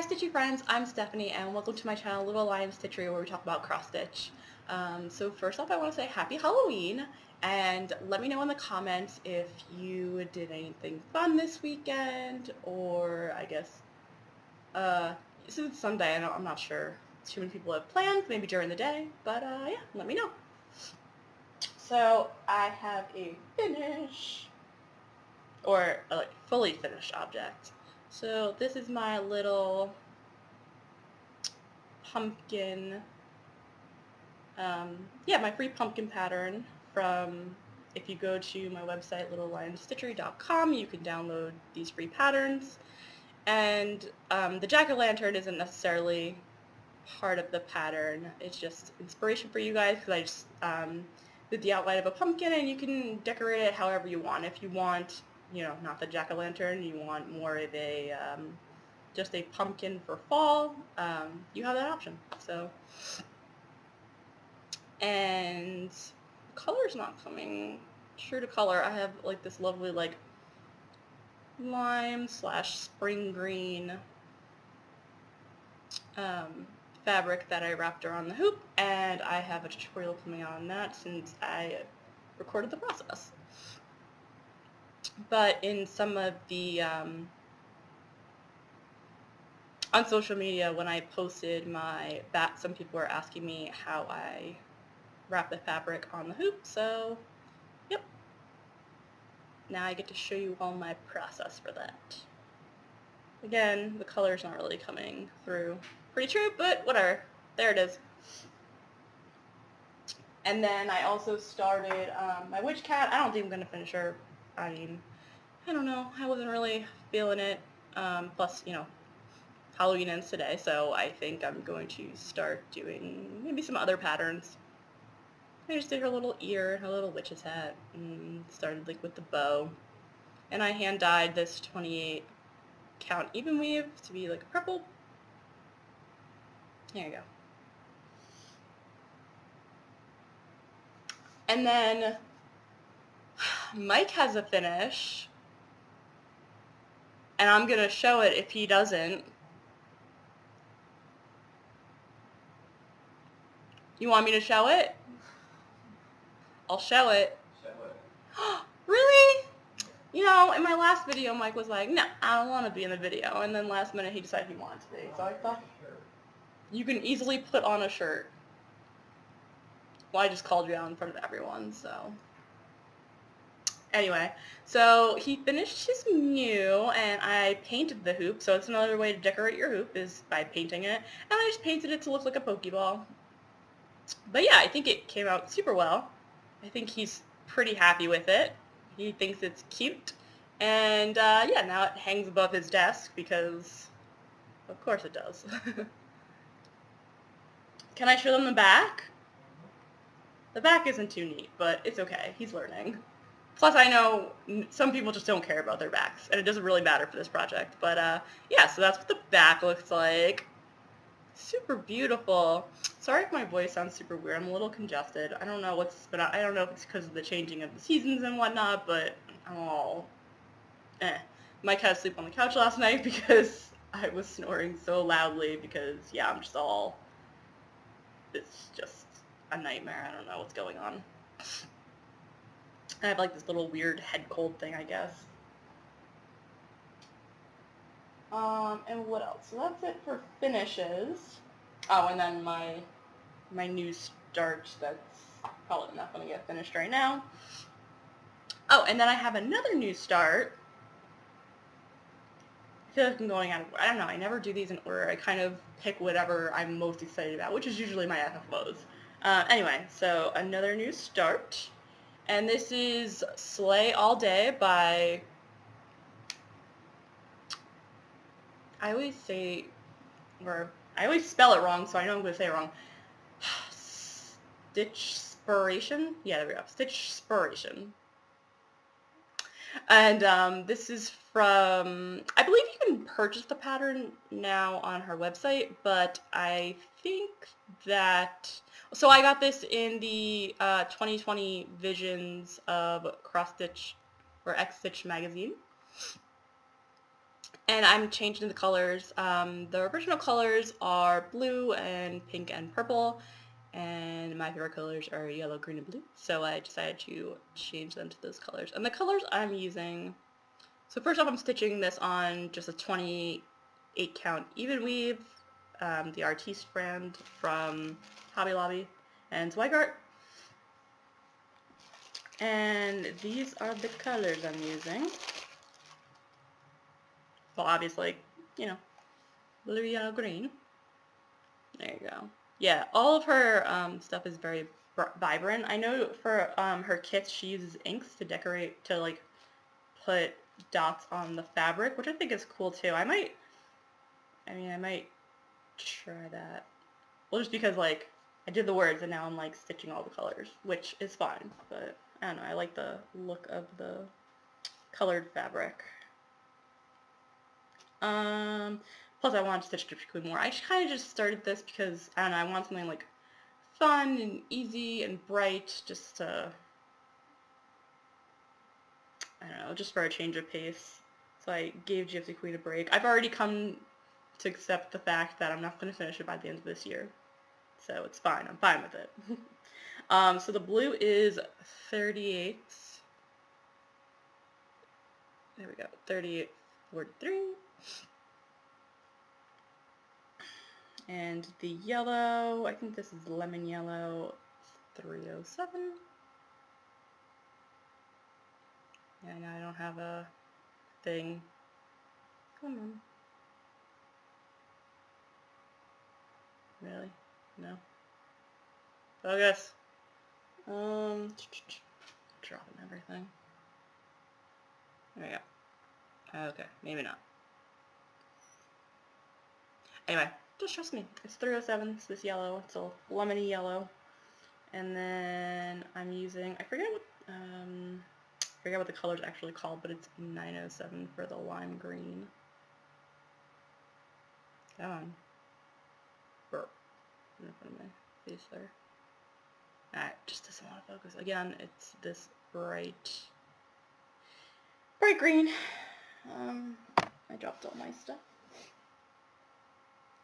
Stitchy friends, I'm Stephanie and welcome to my channel Little Lion Stitchery, where we talk about cross stitch. So first off, I want to say happy Halloween, and let me know in the comments if you did anything fun this weekend, or I guess since it's Sunday, I'm not sure too many people have plans, maybe during the day, but yeah, let me know. So I have a finish, or a fully finished object. So this is my little pumpkin, my free pumpkin pattern from, if you go to my website littlelionstitchery.com, you can download these free patterns. And the jack-o'-lantern isn't necessarily part of the pattern, it's just inspiration for you guys, because I just did the outline of a pumpkin, and you can decorate it however you want. If you want, not the jack-o'-lantern, you want more of a just a pumpkin for fall, you have that option. So, and the color's not coming true to color. I have like this lovely like lime / spring green fabric that I wrapped around the hoop, and I have a tutorial coming out on that since I recorded the process. But in some of the on social media, when I posted my bat, some people were asking me how I wrap the fabric on the hoop, so yep. Now I get to show you all my process for that. Again, the color's not really coming through pretty true, but whatever. There it is. And then I also started my witch cat. I don't think I'm going to finish her. I mean, I don't know. I wasn't really feeling it. Plus, Halloween ends today, so I think I'm going to start doing maybe some other patterns. I just did her little ear, her little witch's hat, and started like with the bow. And I hand dyed this 28 count even weave to be like purple. There you go. And then Mike has a finish, and I'm gonna show it if he doesn't. You want me to show it? I'll show it. Show it. Really? In my last video, Mike was like, no, I don't want to be in the video. And then last minute, he decided he wanted to be. So I thought, you can easily put on a shirt. Well, I just called you out in front of everyone, so. Anyway, so he finished his Mew, and I painted the hoop. So it's another way to decorate your hoop is by painting it. And I just painted it to look like a Pokeball. But yeah, I think it came out super well. I think he's pretty happy with it. He thinks it's cute. And yeah, now it hangs above his desk because, of course it does. Can I show them the back? The back isn't too neat, but it's okay. He's learning. Plus, I know some people just don't care about their backs, and it doesn't really matter for this project. But yeah, so that's what the back looks like. Super beautiful. Sorry if my voice sounds super weird. I'm a little congested. I don't know I don't know if it's because of the changing of the seasons and whatnot, but I'm all Mike had to sleep on the couch last night because I was snoring so loudly because, yeah, it's just a nightmare. I don't know what's going on. I have like this little weird head cold thing, I guess. And what else? So that's it for finishes. Oh, and then my new start that's probably not going to get finished right now. Oh, and then I have another new start. I feel like I'm going out of order. I don't know. I never do these in order. I kind of pick whatever I'm most excited about, which is usually my FFOs. Anyway, so another new start. And this is Slay All Day by... I always spell it wrong, so I know I'm going to say it wrong. Stitchsperation? Yeah, there we go. Stitchsperation. And this is from, I believe you can purchase the pattern now on her website, but I think that, so I got this in the 2020 Visions of Cross Stitch or XStitch magazine. And I'm changing the colors. The original colors are blue and pink and purple, and my favorite colors are yellow, green, and blue, so I decided to change them to those colors. And the colors I'm using, so first off I'm stitching this on just a 28 count even weave, the Artiste brand from Hobby Lobby and Zweigart. And these are the colors I'm using. Well, obviously, you know, blue, yellow, green. There you go. Yeah, all of her stuff is very vibrant. I know for her kits she uses inks to decorate, to like put dots on the fabric, which I think is cool too. I might try that. Well, just because like I did the words and now I'm like stitching all the colors, which is fine, but I don't know, I like the look of the colored fabric. Plus I want to stitch Gypsy more. I kind of just started this because, I don't know, I want something like fun and easy and bright, just to, I don't know, just for a change of pace. So I gave Gypsy Queen a break. I've already come to accept the fact that I'm not going to finish it by the end of this year. So it's fine. I'm fine with it. So the blue is 38. There we go. 3843. And the yellow, I think this is lemon yellow, 307. Yeah, I know I don't have a thing. Come on. Really? No. Focus. Dropping everything. There we go. Okay, maybe not. Anyway, just trust me. It's 307. It's this yellow. It's a lemony yellow. And then I'm using, I forget what the color's actually called, but it's 907 for the lime green. Come on. Burp. In front of my face there. Alright, just doesn't want to focus. Again, it's this bright green. I dropped all my stuff.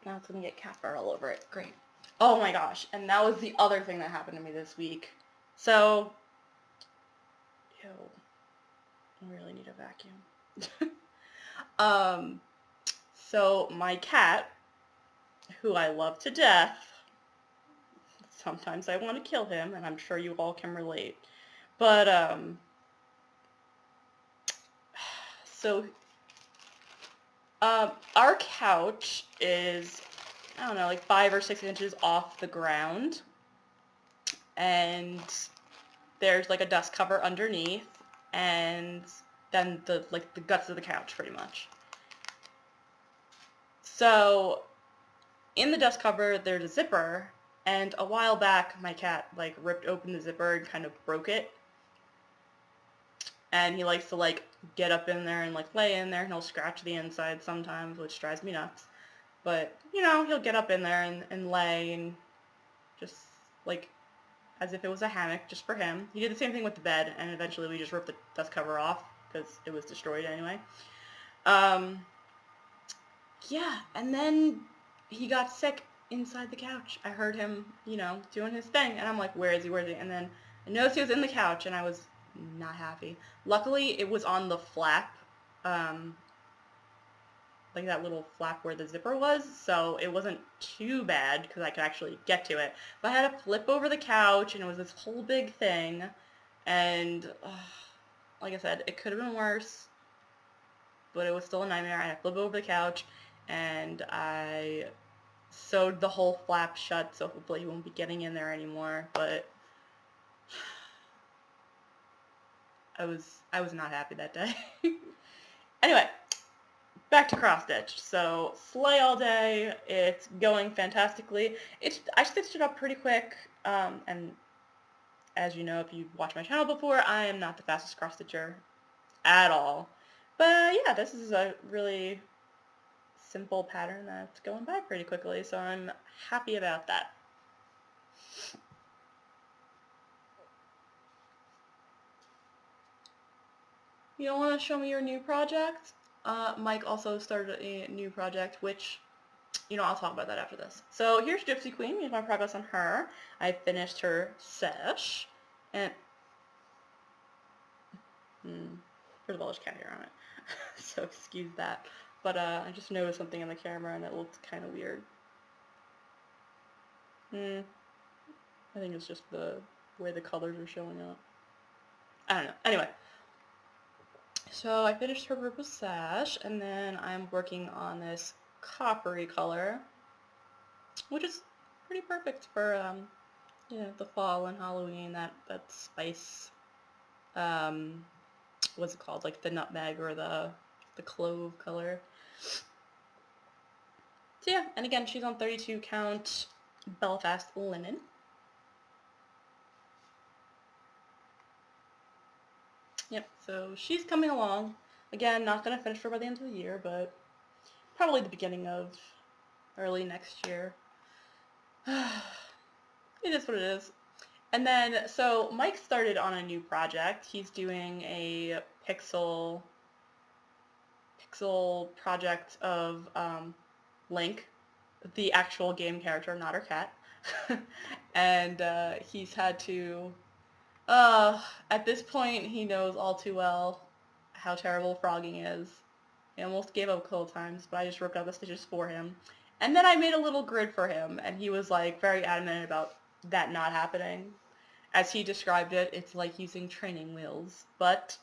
Now it's going to get cat fur all over it. Great. Oh my gosh, and that was the other thing that happened to me this week. So, ew, I really need a vacuum. So my cat, who I love to death, sometimes I want to kill him, and I'm sure you all can relate. But, so, our couch is, I don't know, like 5 or 6 inches off the ground, and there's like a dust cover underneath, and then the guts of the couch, pretty much. So, in the dust cover, there's a zipper, and a while back, my cat, like, ripped open the zipper and kind of broke it. And he likes to, like, get up in there and, like, lay in there, and he'll scratch the inside sometimes, which drives me nuts. But, you know, he'll get up in there and lay and just, like, as if it was a hammock just for him. He did the same thing with the bed, and eventually we just ripped the dust cover off, because it was destroyed anyway. Yeah, and then he got sick inside the couch. I heard him, you know, doing his thing, and I'm like, where is he? And then I noticed he was in the couch, and I was not happy. Luckily, it was on the flap, like that little flap where the zipper was, so it wasn't too bad, because I could actually get to it. But I had to flip over the couch, and it was this whole big thing, and, like I said, it could have been worse, but it was still a nightmare. I had to flip over the couch, and I sewed the whole flap shut, so hopefully he won't be getting in there anymore, but I was not happy that day. Anyway, back to cross stitch. So, sleigh all day, it's going fantastically. I stitched it up pretty quick, and as you know, if you've watched my channel before, I am not the fastest cross stitcher at all. But yeah, this is a really simple pattern that's going by pretty quickly, so I'm happy about that. You don't want to show me your new project? Mike also started a new project, which, I'll talk about that after this. So here's Gypsy Queen. Here's my progress on her. I finished her sesh, and first of all, there's cat hair on it, so excuse that. But I just noticed something in the camera, and it looked kind of weird. I think it's just the way the colors are showing up. I don't know. Anyway. So I finished her purple sash, and then I'm working on this coppery color, which is pretty perfect for, the fall and Halloween, that spice, what's it called, like the nutmeg or the clove color. So yeah, and again, she's on 32 count Belfast linen. Yep, so she's coming along. Again, not going to finish her by the end of the year, but probably the beginning of early next year. It is what it is. And then, so Mike started on a new project. He's doing a pixel project of Link, the actual game character, not her cat. And he's had to... at this point, he knows all too well how terrible frogging is. He almost gave up a couple times, but I just ripped out the stitches for him. And then I made a little grid for him, and he was, like, very adamant about that not happening. As he described it, it's like using training wheels, but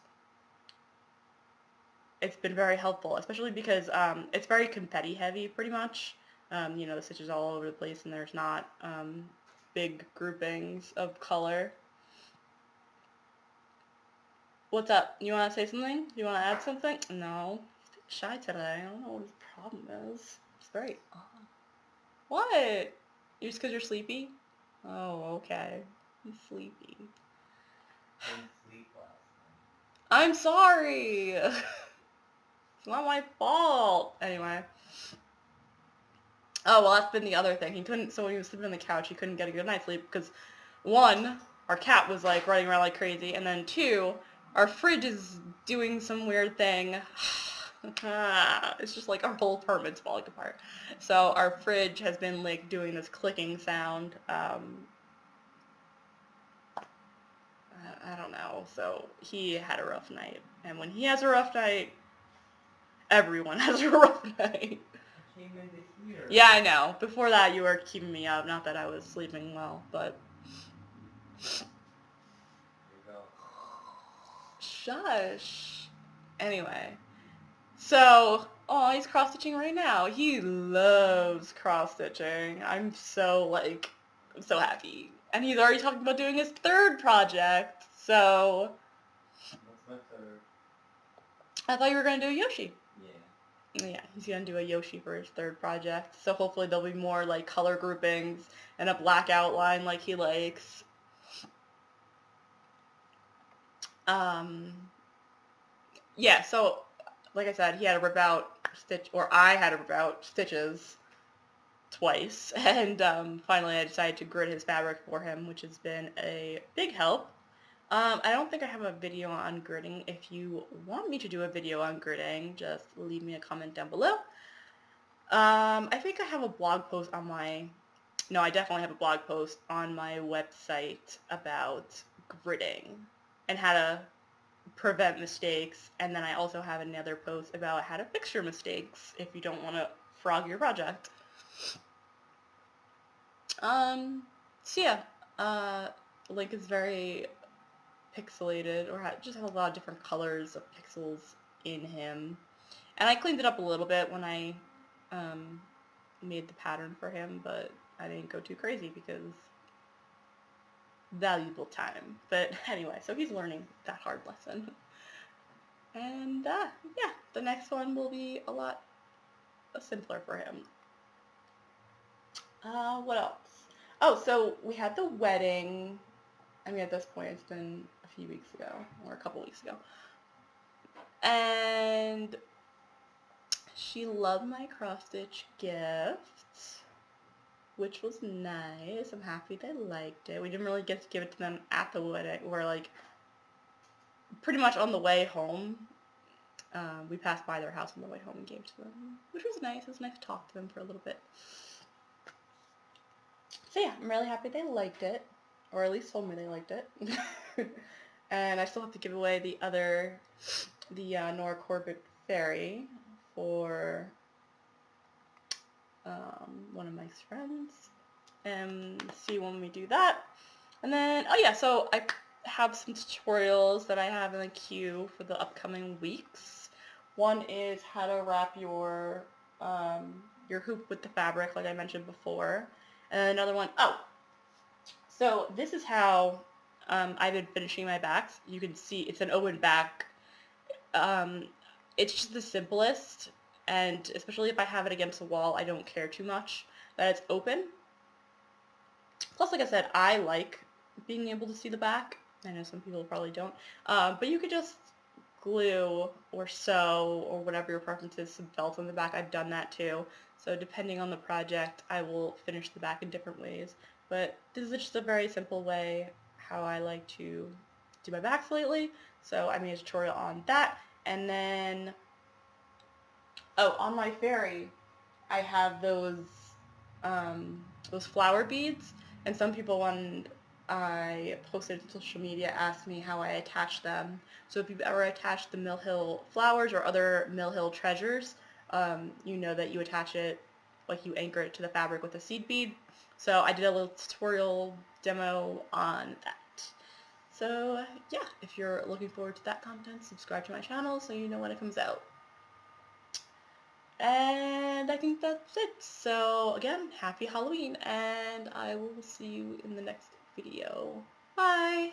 it's been very helpful, especially because it's very confetti heavy, pretty much. The stitches all over the place, and there's not big groupings of color. What's up? You want to say something? You want to add something? No. He's shy today. I don't know what his problem is. It's very odd. What? Just because you're sleepy? Oh, okay. He's sleepy. Didn't sleep last night. I'm sorry! It's not my fault! Anyway. Oh, well, that's been the other thing. So when he was sleeping on the couch, he couldn't get a good night's sleep because, one, our cat was, like, running around like crazy, and then two, our fridge is doing some weird thing. It's just like our whole apartment's falling apart. So our fridge has been, like, doing this clicking sound. I don't know. So he had a rough night. And when he has a rough night, everyone has a rough night. I came into here. Yeah, I know. Before that, you were keeping me up. Not that I was sleeping well, but... Here you go. Shush. Anyway. So, oh, he's cross-stitching right now. He loves cross-stitching. I'm so happy. And he's already talking about doing his third project, so... What's my third? I thought you were going to do a Yoshi. Yeah. Yeah, he's going to do a Yoshi for his third project. So hopefully there'll be more, like, color groupings and a black outline like he likes. Yeah, so, like I said, he had to rip out I had to rip out stitches twice, and finally I decided to grid his fabric for him, which has been a big help. I don't think I have a video on gridding. If you want me to do a video on gridding, just leave me a comment down below. I think I have a blog post on no, I definitely have a blog post on my website about gridding and how to prevent mistakes, and then I also have another post about how to fix your mistakes if you don't want to frog your project. So yeah, Link is very pixelated, or just has a lot of different colors of pixels in him. And I cleaned it up a little bit when I made the pattern for him, but I didn't go too crazy because valuable time. But anyway, so he's learning that hard lesson. And yeah, the next one will be a lot simpler for him. What else? Oh, so we had the wedding. I mean, at this point, it's been a few weeks ago, or a couple weeks ago. And she loved my cross-stitch gift, which was nice. I'm happy they liked it. We didn't really get to give it to them at the wedding. We're, like, pretty much on the way home. We passed by their house on the way home and gave to them, which was nice. It was nice to talk to them for a little bit. So yeah, I'm really happy they liked it, or at least told me they liked it. And I still have to give away the Nora Corbett fairy for one of my friends, and see when we do that. And then, oh yeah, so I have some tutorials that I have in the queue for the upcoming weeks. One is how to wrap your hoop with the fabric, like I mentioned before. And another one, so this is how I've been finishing my backs. You can see it's an open back. It's just the simplest, and especially if I have it against the wall, I don't care too much that it's open. Plus, like I said, I like being able to see the back. I know some people probably don't. But you could just glue or sew or whatever your preference is some felt on the back. I've done that too. So depending on the project, I will finish the back in different ways. But this is just a very simple way how I like to do my backs lately. So I made a tutorial on that. And then, on my fairy, I have those flower beads. And some people, when I posted to social media, asked me how I attach them. So if you've ever attached the Mill Hill flowers or other Mill Hill treasures, you know that you attach it, like you anchor it to the fabric with a seed bead. So I did a little tutorial demo on that. So yeah, if you're looking forward to that content, subscribe to my channel so you know when it comes out. And I think that's it. So again, happy Halloween, and I will see you in the next video. Bye!